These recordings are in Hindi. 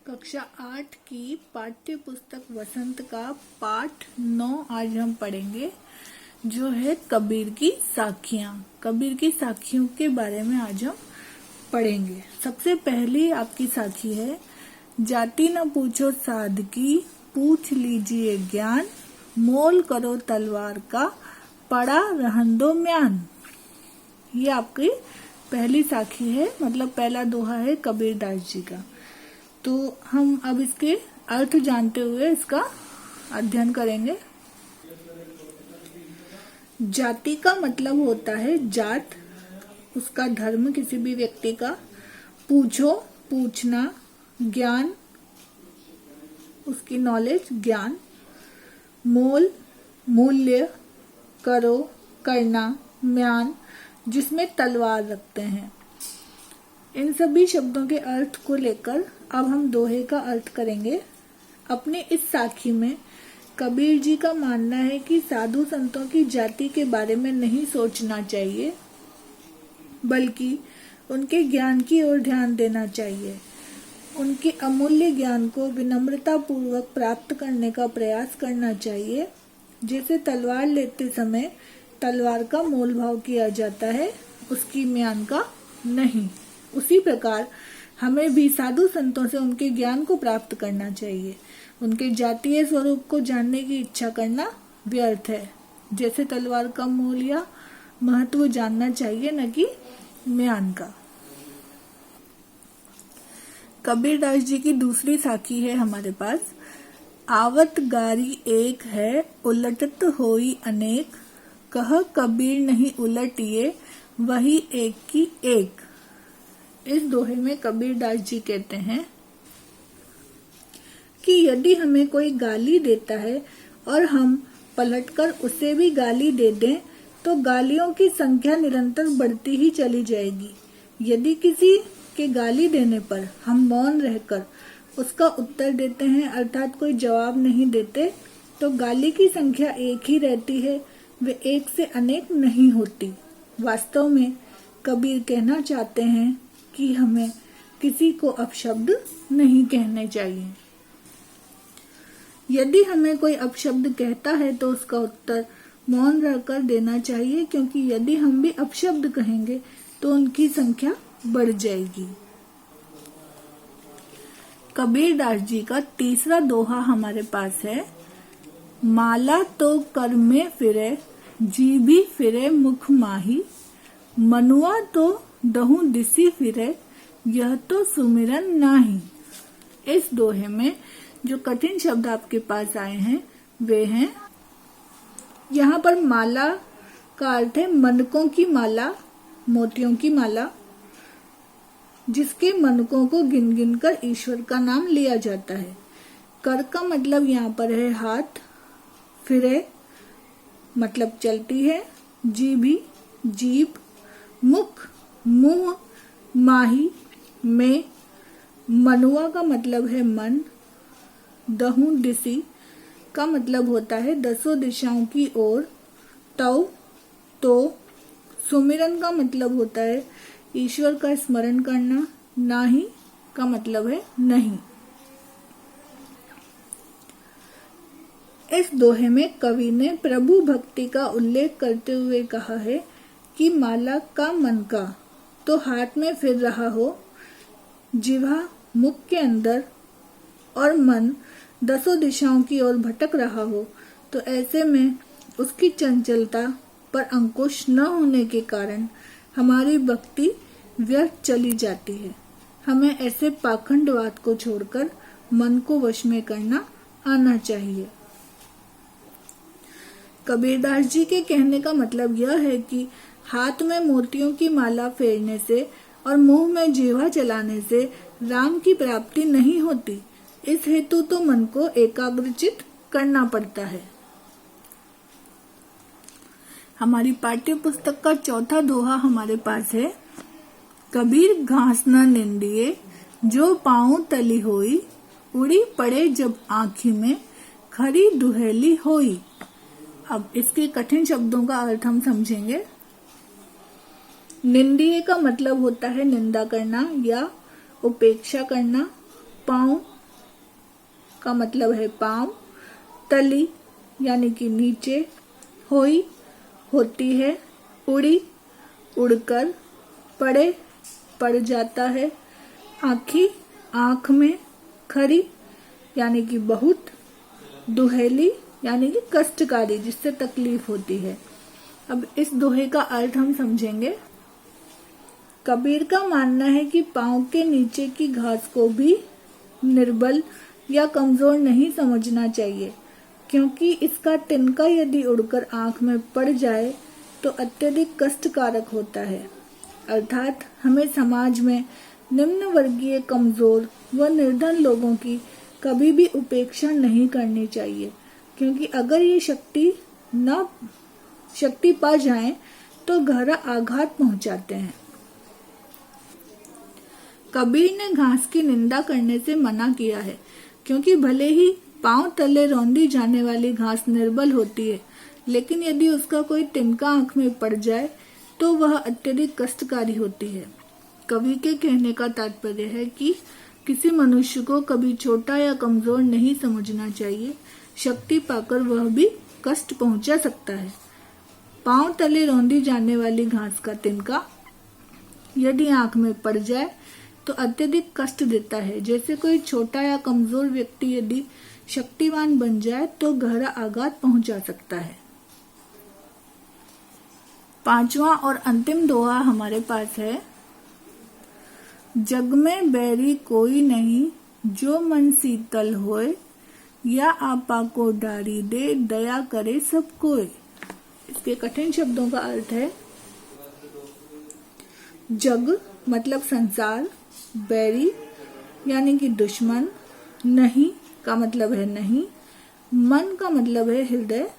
कक्षा 8 की पाठ्य पुस्तक वसंत का पाठ 9 आज हम पढ़ेंगे, जो है कबीर की साखियां। कबीर की साखियों के बारे में आज हम पढ़ेंगे। सबसे पहली आपकी साखी है, जाति न पूछो साधकी, पूछ लीजिए ज्ञान, मोल करो तलवार का, पड़ा रहन दो म्यान। ये आपकी पहली साखी है, मतलब पहला दोहा है कबीर दास जी का। तो हम अब इसके अर्थ जानते हुए इसका अध्ययन करेंगे। जाति का मतलब होता है जात, उसका धर्म, किसी भी व्यक्ति का। पूछो, पूछना, ज्ञान, उसकी नॉलेज, ज्ञान। मोल, मूल्य, करो, करना, म्यान, जिसमें तलवार रखते हैं। इन सभी शब्दों के अर्थ को लेकर अब हम दोहे का अर्थ करेंगे। अपने इस साखी में कबीर जी का मानना है कि साधु संतों की जाति के बारे में नहीं सोचना चाहिए, बल्कि उनके ज्ञान की ओर ध्यान देना चाहिए। उनके अमूल्य ज्ञान को विनम्रता पूर्वक प्राप्त करने का प्रयास करना चाहिए। जैसे तलवार लेते समय तलवार का मोल भाव किया जाता है, उसकी म्यान का नहीं, उसी प्रकार हमें भी साधु संतों से उनके ज्ञान को प्राप्त करना चाहिए। उनके जातीय स्वरूप को जानने की इच्छा करना व्यर्थ है। जैसे तलवार का मोल या महत्व जानना चाहिए, न कि म्यान का। कबीर दास जी की दूसरी साखी है हमारे पास, आवत गारी एक है, उलटत होई अनेक, कह कबीर नहीं उलटिए, वही एक की एक। इस दोहे में कबीर दास जी कहते हैं कि यदि हमें कोई गाली देता है और हम पलटकर उसे भी गाली दे दें, तो गालियों की संख्या निरंतर बढ़ती ही चली जाएगी। यदि किसी के गाली देने पर हम मौन रहकर उसका उत्तर देते हैं, अर्थात कोई जवाब नहीं देते, तो गाली की संख्या एक ही रहती है, वे एक से अनेक नहीं होती। वास्तव में कबीर कहना चाहते हैं कि हमें किसी को अपशब्द नहीं कहने चाहिए। यदि हमें कोई अपशब्द कहता है तो उसका उत्तर मौन रहकर देना चाहिए, क्योंकि यदि हम भी अपशब्द कहेंगे तो उनकी संख्या बढ़ जाएगी। कबीर दास जी का तीसरा दोहा हमारे पास है, माला तो कर में फिरे, जीभी फिरे मुख माही, मनुआ तो दहु दिसी फिरे, यह तो सुमिरन नाही। इस दोहे में जो कठिन शब्द आपके पास आए हैं वे हैं, यहाँ पर माला का अर्थ है मनकों की माला, मोतियों की माला, जिसके मनकों को गिन गिन कर ईश्वर का नाम लिया जाता है। कर का मतलब यहाँ पर है हाथ, फिरे मतलब चलती है, जीभी जीभ, मुख मुंह, माही में, मनुआ का मतलब है मन, दहु दिशि का मतलब होता है दसों दिशाओं की ओर, तव तो, सुमिरन का मतलब होता है ईश्वर का स्मरण करना, नाही का मतलब है नहीं। इस दोहे में कवि ने प्रभु भक्ति का उल्लेख करते हुए कहा है कि माला का मन का तो हाथ में फिर रहा हो, जिह्वा मुख के अंदर और मन दसों दिशाओं की ओर भटक रहा हो, तो ऐसे में उसकी चंचलता पर अंकुश न होने के कारण हमारी भक्ति व्यर्थ चली जाती है। हमें ऐसे पाखंडवाद को छोड़कर मन को वश में करना आना चाहिए। कबीरदास जी के कहने का मतलब यह है कि हाथ में मोतियों की माला फेरने से और मुंह में जिह्वा चलाने से राम की प्राप्ति नहीं होती। इस हेतु तो मन को एकाग्रचित करना पड़ता है। हमारी पाठ्य पुस्तक का चौथा दोहा हमारे पास है, कबीर घास न निंदिए, जो पाँव तली होई, उड़ी पड़े जब आँखी में, खरी दुहेली होई। अब इसके कठिन शब्दों का अर्थ हम समझेंगे। निंदीय का मतलब होता है निंदा करना या उपेक्षा करना। पाँव का मतलब है पांव, तली यानी कि नीचे, होई होती है, उड़ी उड़कर, पड़े पड़ जाता है, आँखी आँख में, खरी यानी कि बहुत, दुहेली यानी कि कष्टकारी जिससे तकलीफ होती है। अब इस दोहे का अर्थ हम समझेंगे। कबीर का मानना है कि पांव के नीचे की घास को भी निर्बल या कमजोर नहीं समझना चाहिए, क्योंकि इसका तिनका यदि उड़कर आंख में पड़ जाए तो अत्यधिक कष्टकारक होता है। अर्थात हमें समाज में निम्न वर्गीय, कमजोर व निर्धन लोगों की कभी भी उपेक्षा नहीं करनी चाहिए, क्योंकि अगर ये शक्ति पा जाएं तो गहरा आघात पहुंचाते हैं। कबीर ने घास की निंदा करने से मना किया है, क्योंकि भले ही पांव तले रौंदी जाने वाली घास निर्बल होती है, लेकिन यदि उसका कोई तिनका आंख में पड़ जाए तो वह अत्यधिक कष्टकारी होती है। कवि के कहने का तात्पर्य है कि किसी मनुष्य को कभी छोटा या कमजोर नहीं समझना चाहिए। शक्ति पाकर वह भी कष्ट पहुंचा सकता है। पांव तले रौंदी जाने वाली घास का तिनका यदि आंख में पड़ जाए तो अत्यधिक कष्ट देता है। जैसे कोई छोटा या कमजोर व्यक्ति यदि शक्तिवान बन जाए तो गहरा आघात पहुंचा सकता है। पांचवा और अंतिम दोहा हमारे पास है। जग में बैरी कोई नहीं, जो मन शीतल होए, या आपा को डारी दे, दया करे सब कोई। इसके कठिन शब्दों का अर्थ है, जग मतलब संसार, बैरी यानी कि दुश्मन, नहीं का मतलब है नहीं, मन का मतलब है हृदय,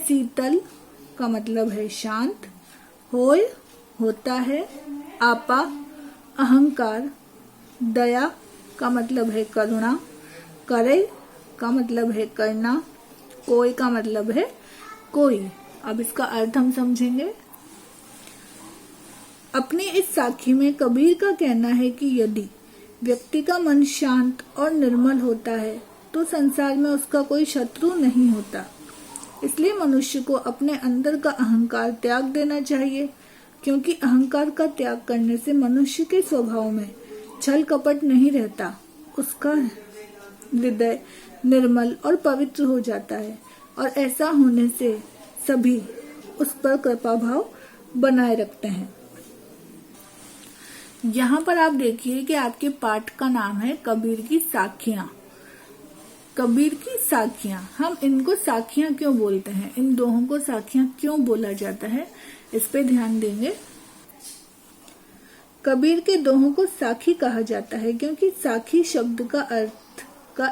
शीतल का मतलब है शांत, होय होता है, आपा अहंकार, दया का मतलब है करुणा, करे का मतलब है करना, कोई का मतलब है कोई। अब इसका अर्थ हम समझेंगे। अपनी इस साखी में कबीर का कहना है कि यदि व्यक्ति का मन शांत और निर्मल होता है तो संसार में उसका कोई शत्रु नहीं होता। इसलिए मनुष्य को अपने अंदर का अहंकार त्याग देना चाहिए, क्योंकि अहंकार का त्याग करने से मनुष्य के स्वभाव में छल कपट नहीं रहता। उसका हृदय निर्मल और पवित्र हो जाता है और ऐसा होने से सभी उस पर कृपा भाव बनाए रखते हैं। यहाँ पर आप देखिए कि आपके पाठ का नाम है कबीर की साखियां। कबीर की साखियां, हम इनको साखियां क्यों बोलते हैं, इन दोहों को साखियां क्यों बोला जाता है, इस पे ध्यान देंगे। कबीर के दोहों को साखी कहा जाता है क्योंकि साखी शब्द का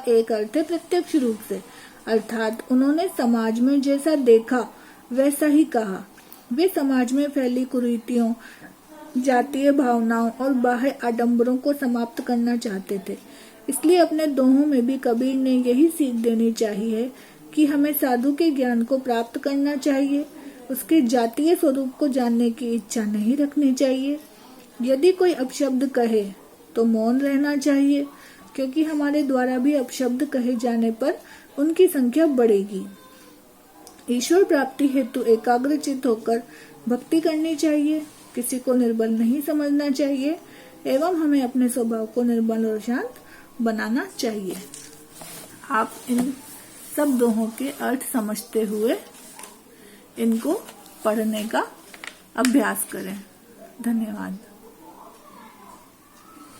एक अर्थ है प्रत्यक्ष रूप से, अर्थात उन्होंने समाज में जैसा देखा वैसा ही कहा। वे समाज में फैली कुरीतियों, जातीय भावनाओं और बाह्य आडंबरों को समाप्त करना चाहते थे। इसलिए अपने दोहों में भी कबीर ने यही सीख देनी चाहिए कि हमें साधु के ज्ञान को प्राप्त करना चाहिए, उसके जातीय स्वरूप को जानने की इच्छा नहीं रखनी चाहिए। यदि कोई अपशब्द कहे तो मौन रहना चाहिए, क्योंकि हमारे द्वारा भी अपशब्द कहे जाने पर उनकी संख्या बढ़ेगी। ईश्वर प्राप्ति हेतु एकाग्रचित होकर भक्ति करनी चाहिए, किसी को निर्बल नहीं समझना चाहिए एवं हमें अपने स्वभाव को निर्बल और शांत बनाना चाहिए। आप इन सब दोहों के अर्थ समझते हुए इनको पढ़ने का अभ्यास करें। धन्यवाद।